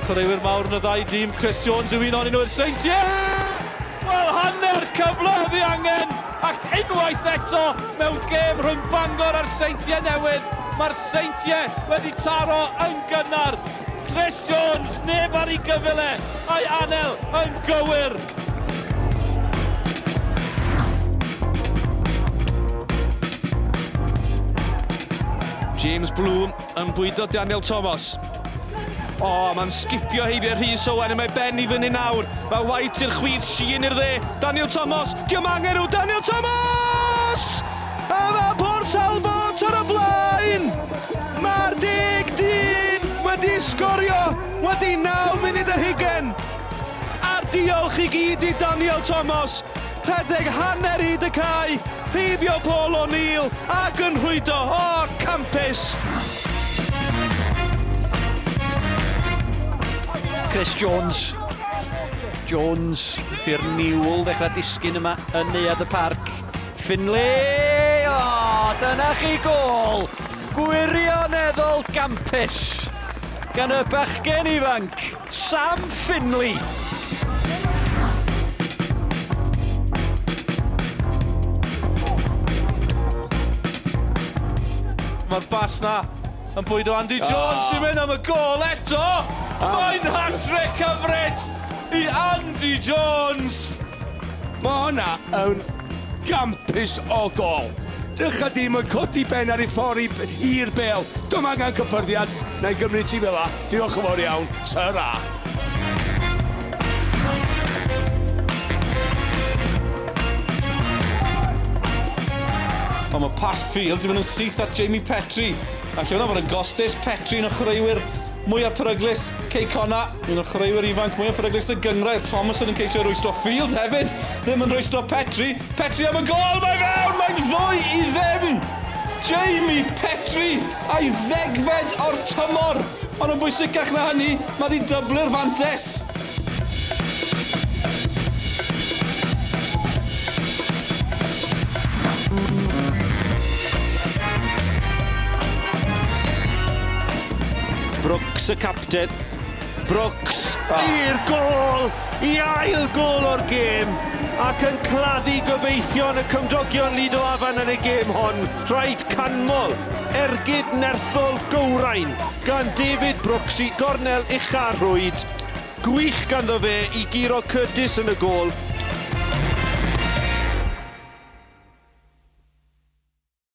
Chwaraewyr mawr yn y ddau dîm, Chris Jones yw un o'n nhw'r seintiau! Wel, hanner cyfle oedd ei angen, ac unwaith eto mewn gêm rhwng Bangor a'r seintiau newydd, mae'r seintiau wedi taro yn gynnar. Chris Jones, neb ar ei gyfyle, a'i anel yn gywir. James Bloom yn bwydo Daniel Thomas. Mae'n sgipio heibio Rhys Owen, mae Ben i fyny nawr. Mae White i'r chwith, Sheen i'r dde. Daniel Thomas, diom angen nhw, Daniel Thomas! A mae Port Talbot ar y blaen! Mae'r 10 dyn wedi sgorio, wedi 9 munud ar hugen. A'r diolch i gyd i Daniel Thomas. Rhedeg hanner hyd y cae, heibio Paul O'Neill ac yn rhwydo, campus! Chris Jones. Jones wrth i'r niwl ddechrau disgyn yma yn neuadd y parc. Finlay! Dyna chi gol! Gwirioneddol gampus gan y bachgen ifanc, Sam Finlay. Mae'r bas na yn bwydo Andy Jones sy'n mynd am y gol eto. Mae'n hat-trick hyfryd i Andy Jones. Mae hwnna yn gampus o gol. Dycha ddim yn codi ben ar ei ffordd i'r bel. Dwi'n angen cyffyrddiad. Na i gymryd ti fel la. Diolch yn fawr iawn. Tyra. Ond mae pass field yn mynd yn syth at Jamie Petrie. A lle hwnna fod yn gostus Petrie yn y chwaraewyr mwyaf peryglus Cey Conna, un o'r chwaraewyr ifanc mwyaf peryglus y gyngrair. Thomason yn ceisio rwystro field hefyd, ddim yn rwystro Petrie. Petrie am y gol, mae fewn, mae'n 2-0. Jamie Petrie a'i ddegfed o'r tymor. Ond yn bwysicach na hynny, mae wedi dyblu'r fantes. Brooks y capten. Brooks i'r gol, i ail gol o'r gêm, ac yn claddu gobeithio yn y cymdogion Lido Afan yn y gêm hon. Rhaid canmol, ergyd nerthol gowrain gan David Brooks i gornel ucharrwyd. Gwych ganddo fe i giro Curtis yn y gol.